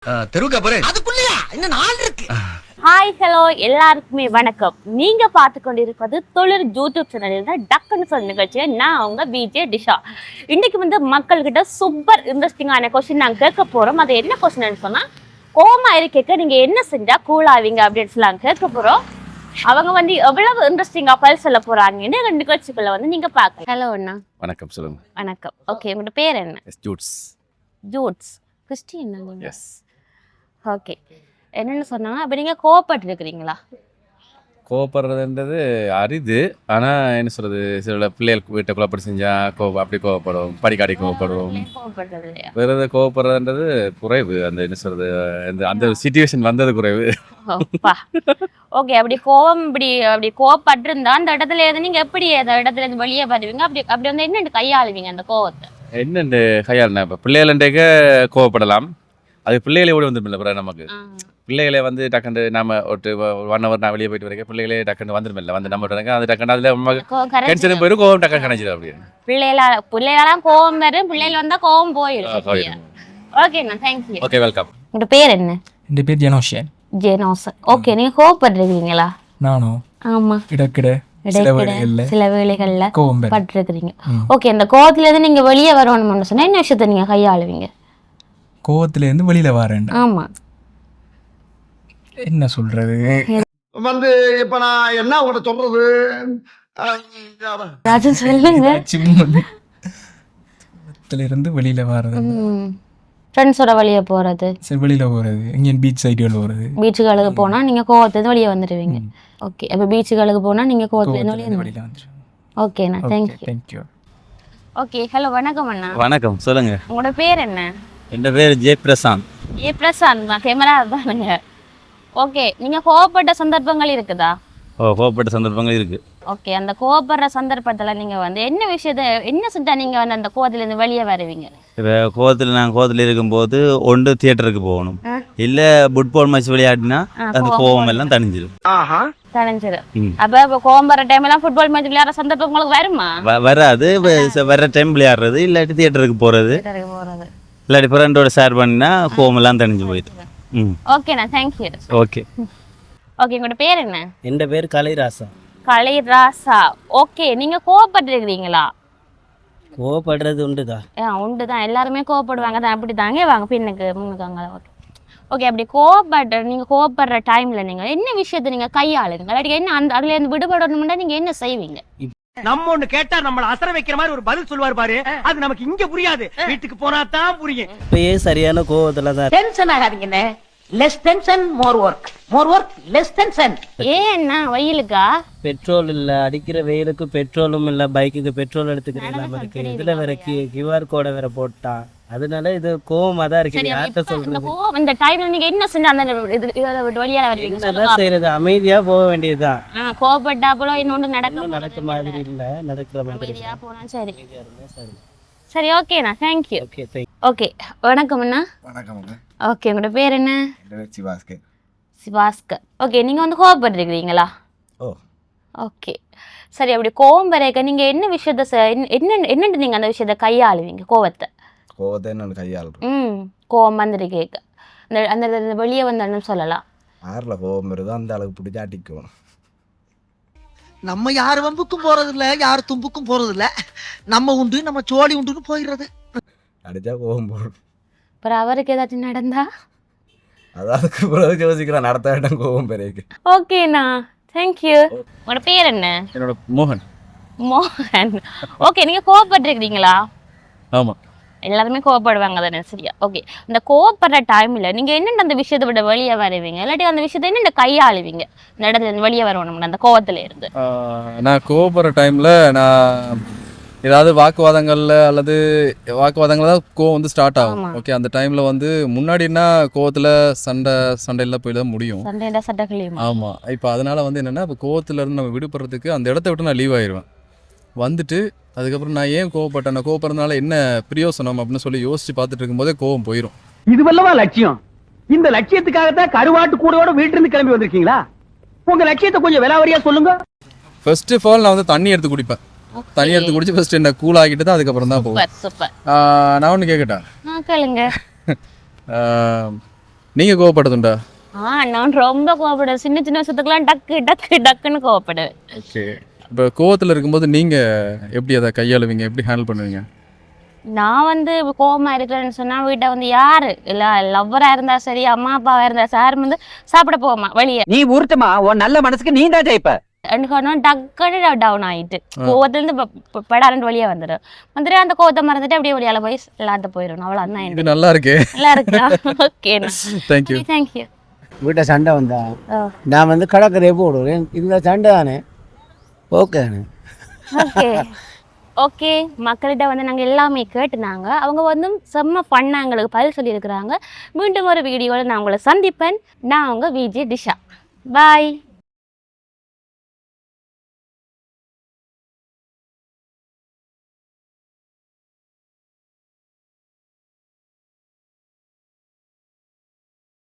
தெருவுக்கு அப்புறம் அதுக்குள்ளயா இன்னும் 4 இருக்கு. ஹாய் ஹலோ எல்லாருக்குமே வணக்கம். நீங்க பார்த்து கொண்டிருப்பது தொழில் யூடியூப் சேனலில் டக்குன்னு சொல் நிகழ்ச்சியை நான் அவங்க பிஜே டிஷா. இன்னைக்கு மக்கள்கிட்ட சூப்பர் இன்ட்ரெஸ்டிங்கான கொஸ்டின் நாங்கள் கேட்க போறோம். அது என்ன கொஸ்டின் சொன்னா, கோமா இருக்க நீங்க என்ன செஞ்சா கூலாவீங்க அப்படின்னு சொல்லி நாங்கள் கேட்க போறோம். அவங்க எவ்வளவு இன்ட்ரெஸ்டிங்கா பதில் சொல்ல போறாங்கன்னு நிகழ்ச்சிக்குள்ள நீங்க பாக்க. ஹலோ அண்ணா. வணக்கம், சொல்லுங்க. வணக்கம். ஓகே, உங்களோட பேர் என்ன? Judes. Judes Christine. Yes. Okay, என்னென்னு சொன்னாங்க. அப்போ நீங்கள் கோவப்பட்டுருக்கிறீங்களா? கோவப்படுறதுன்றது அரிது. ஆனால் என்ன சொல்கிறது, சில பிள்ளைகள் வீட்டை குழப்படி செஞ்சால் அப்படி கோவப்படும், படிக்காடி கோவப்படும். வேறு கோவப்படுறதுன்றது குறைவு. அந்த என்ன சொல்கிறது, அந்த சிச்சுவேஷன் வந்தது குறைவு. ஓகே, அப்படி கோவம் அப்படி கோவப்பட்டிருந்தா அந்த இடத்துல இருந்து நீங்கள் எப்படி அந்த இடத்துல இருந்து வெளியே வருவீங்க? அப்படி என்னென்னு கையாளுவீங்க அந்த கோவத்தை? என்னென்று கையாளுனா, இப்போ பிள்ளைகள்ன்றக்க கோவப்படலாம். அது பிள்ளைகளே ஓடி வந்துருமில்ல. அப்புறம் நமக்கு பிள்ளைகளே டக்குண்டு நாம ஒரு 1 hour நான் வெளியே போயிட்டு வரைக்கும் பிள்ளைகளே டக்குண்டு வந்துருமில்ல. நம்ம அது டக்குண்டு அதில் டென்ஷனும் போயிடும், கோவம் டக்குன்னு கணிச்சிடும். அப்படி பிள்ளைகளாம் கோவம் வரும், பிள்ளைகள் வந்தா கோவம் போயிடும். ஓகேண்ணா, தேங்க்யூ. Okay, welcome. உங்களோட பேர் என்ன? என் பேர் ஜெனோஷன். ஜெனோசன். ஓகே, நீங்க கோவப்படுறீங்களா? நானும் ஆமா, சில வேளைகள்ல பட்டிருக்கிறீங்க. ஓகே, அந்த கோவத்துல இருந்து நீங்க வெளியே வரணும்னு சொன்னா என்ன விஷயத்த நீங்க கையாளுவீங்க? கோவத்துல இருந்து வெளியில வரேன். ஆமா, என்ன சொல்றது, இப்ப நான் என்ன உங்கள்கிட்ட சொல்றது, ராஜன் சொல்லுங்க. கோவத்துல இருந்து வெளியில வர்றது, ஃப்ரெண்ட்ஸோட வெளியே போறது, சரி வெளியில போறது, இங்கே பீச் சைடுல போறது. பீச்சுகளுக்கு போனா நீங்க கோவத்துல வெளியே வந்துடுவீங்க. ஓகே, அப்ப பீச்சுகளுக்கு போனா நீங்க கோவத்துல வெளியே வந்துடுவீங்க. ஓகேண்ணா, தேங்க்யூ. ஓகே, ஹலோ, வணக்கம் அண்ணா. வணக்கம், சொல்லுங்க. உங்களோட பேர் என்ன? என் பேர் ஜெயபிரசாந்த். பிரசாந்த் தான், கேமரா தானுங்க. ஓகே, நீங்க கோவப்பட்ட சந்தர்ப்பங்கள் இருக்குதா? கோவப்பட்ட சந்தர்ப்பங்கள் இருக்கு. ஓகே, அந்த கோவப்படுற சந்தர்ப்பத்துல நீங்க என்ன விஷயத்த என்ன செஞ்சா நீங்க அந்த கோவத்துல இருந்து வெளியே வருவீங்க? இப்போ கோவத்தில் இருக்கும்போது ஒன்று தியேட்டருக்கு போகணும், இல்லை ஃபுட்பால் மேட்ச் விளையாடினா அந்த கோவம் எல்லாம் தணிஞ்சிடும். அப்ப கோவம் வர டைம் எல்லாம் ஃபுட்பால் மேட்ச் விளையாடுற சந்தர்ப்பம் உங்களுக்கு வருமா? வராது. வர டைம் விளையாடுறது, இல்லாட்டி தியேட்டருக்கு போறது, இல்லாட்டி ஃப்ரெண்டோட ஷேர் பண்ணினா கோவம் எல்லாம் தணிஞ்சு போயிடும். ஓகேண்ணா, தேங்க்யூ. ஓகே. ஓகே, உங்களோட பேர் என்ன? என் பேர் கலைராசா. கலைராசா. ஓகே, நீங்க கோவப்பட்டிருக்கிறீங்களா? கோவப்படுறது உண்டுதான். உண்டுதான், எல்லாருமே கோவப்படுவாங்க தான். அப்படி தாங்க வாங்க பின்னுக்கு முன்னுக்காங்க. ஓகே ஓகே, அப்படி நீங்க கோவப்படுற டைம்ல நீங்க என்ன விஷயத்த நீங்க கையாளுங்க? இல்லாட்டி என்ன அதுல இருந்து விடுபடணும்னா நீங்க என்ன செய்வீங்க? நம்ம ஒண்ணு கேட்டா நம்மள அசர வைக்கிற மாதிரி ஒரு பதில் சொல்லுவார் பாரு, அது நமக்கு இங்க புரியாது, வீட்டுக்கு போனா தான் புரியும். இப்பயே சரியான கோவத்துல தான். டென்ஷன் ஆகாதீங்கண்ணே. Less tension more work, more work less tension. ஏன்னா வெயிலுக்கா? பெட்ரோல் இல்ல, அடிக்கிற வெயிலுக்கு பெட்ரோலும் இல்ல, பைக்குக்கு பெட்ரோல் எடுத்துக்கிறேன் இருக்கு. இதுல வேற கியூஆர் கோட வேற போட்டா, அதனால இது கோவமா தான் இருக்கு. யார்கிட்ட சொல்றது? இந்த டைம்ல நீங்க என்ன செஞ்சா அந்த வெளியால வருவீங்க? என்னதான் செய்யறது, அமைதியா போக வேண்டியதுதான். கோவப்பட்டா போல இன்னொன்று நடக்க மாதிரி இல்ல, நடக்கிற மாதிரி போனா சரி. சரி, ஓகேண்ணா, தேங்க்யூ. ஓகே, வணக்கம் அண்ணா. வணக்கம். ஓகே, உங்களோட பேர் என்ன? சிவாஸ்கர். சிவாஸ்கர். ஓகே, நீங்கள் கோவப்பட்டிருக்கிறீங்களா? ஓகே, சரி. அப்படி கோவம் வரைக்க நீங்கள் என்ன விஷயத்த என்னென்னு நீங்கள் அந்த விஷயத்த கையாளுவீங்க? கோவத்தை என்ன கையாளுறோம்? கோவம் வந்துட்டு கேட்க அந்த வெளியே வந்தோன்னு சொல்லலாம். யாரில் கோவம் வருதோ அந்த அளவுக்கு பிடிச்சி அடிக்கும். நம்ம யார் வம்புக்கும் போறது இல்ல, யார் தும்புக்கும் போறது இல்ல, நம்ம உண்டு நம்ம சோழி உண்டுன்னு போயிடுறது. அடிச்சா கோவம் போடும். அப்புறம் அவருக்கு ஏதாச்சும் நடந்தா அதாவது யோசிக்கிறேன், நடத்த வேண்டாம் கோவம் பெரிய. ஓகேண்ணா, தேங்க்யூ. உங்களோட பேர் என்ன? என்னோட மோகன். மோகன். ஓகே, நீங்கள் கோவப்பட்டிருக்கிறீங்களா? ஆமாம், எல்லாருமே கோவப்படுவாங்க தானே, சரியா? ஓகே, இந்த கோவப்படுற டைம்ல நீங்க என்னென்ன அந்த விஷயத்தை விட வெளியே வருவீங்க? இல்லாட்டி அந்த விஷயத்தை என்னென்ன கையாளுவீங்க இந்த இடத்துல இருந்து வெளியே வரணும் அந்த கோவத்துல இருந்து? நான் கோவப்படுற டைம்ல நான் ஏதாவது வாக்குவாதங்கள்ல தான் கோவம் ஸ்டார்ட் ஆகும். ஓகே, அந்த டைம்ல முன்னாடினா கோவத்துல சண்டையில போய் தான் முடியும். ஆமா, இப்போ அதனால என்னன்னா, இப்போ கோவத்துல இருந்து நம்ம விடுபடுறதுக்கு அந்த இடத்த விட்டு நான் லீவ் ஆயிடுவேன். வந்துட்டு அதுக்கப்புறம் நான் ஏன் கோவப்பட்டேன், நான் கோவப்படுறதுனால என்ன பிரயோசனம் அப்படின்னு சொல்லி யோசிச்சு பார்த்துட்டு இருக்கும்போதே கோவம் போயிடும். இதுவல்லவா லட்சியம். இந்த லட்சியத்துக்காகத்தான் கருவாட்டு கூடையோட வீட்டுல இருந்து கிளம்பி வந்திருக்கீங்களா? உங்க லட்சியத்தை கொஞ்சம் விலாவரியா சொல்லுங்க. ஃபர்ஸ்ட் ஆஃப் ஆல் நான் தண்ணி எடுத்து குடிப்பேன். தண்ணி எடுத்து குடிச்சு ஃபர்ஸ்ட் என்ன கூல் ஆகிட்டு தான் அதுக்கப்புறம் தான் போவேன். நான் ஒன்று கேட்கட்டேன்? நீங்கள் கோவப்படுதுண்டா? நான் ரொம்ப கோவப்படுவேன். சின்ன சின்ன விஷயத்துக்குலாம் டக்கு டக்கு டக்குன்னு கோவப்படுவேன். ஓகே. இப்போ கோவத்தில் இருக்கும்போது நீங்கள் எப்படி அதை கையாளுவீங்க, எப்படி ஹேண்டில் பண்ணுவீங்க? நான் வந்து கோவமா இருக்கிறேன்னு சொன்னா வீட்டை வந்து யாரு இல்ல லவ்வரா இருந்தா சரி, அம்மா அப்பாவா இருந்தா சார் வந்து சாப்பிட போமா வெளியே நீ ஊர்த்தமா உன் நல்ல மனசுக்கு நீ தான் ஜெயிப்ப. டக்குன்னு டவுன் ஆயிட்டு கோவத்திலிருந்து படாரண்டு வெளியே வந்துட்டு அந்த கோவத்தை மறந்துட்டு அப்படியே வெளியால போய் எல்லாத்த போயிடும். அவ்வளவுதான். இது நல்லா இருக்கே. நல்லா இருக்கா? Okay, thank you. தேங்க்யூ. வீட்டை சண்டை வந்தா நான் வந்து கடற்கரையை போடுவேன். இந்த சண்டை தானே ஓகே. Okay okay. மக்கள்கிட்ட வந்து நாங்கள் எல்லாமே கேட்டுனாங்க. அவங்க வந்து செம்ம ஃபன்னா எங்களுக்கு பதில் சொல்லியிருக்கிறாங்க. மீண்டும் ஒரு வீடியோவில் நான் உங்களை சந்திப்பேன். நான் உங்கள் விஜே டிஷா. பாய்.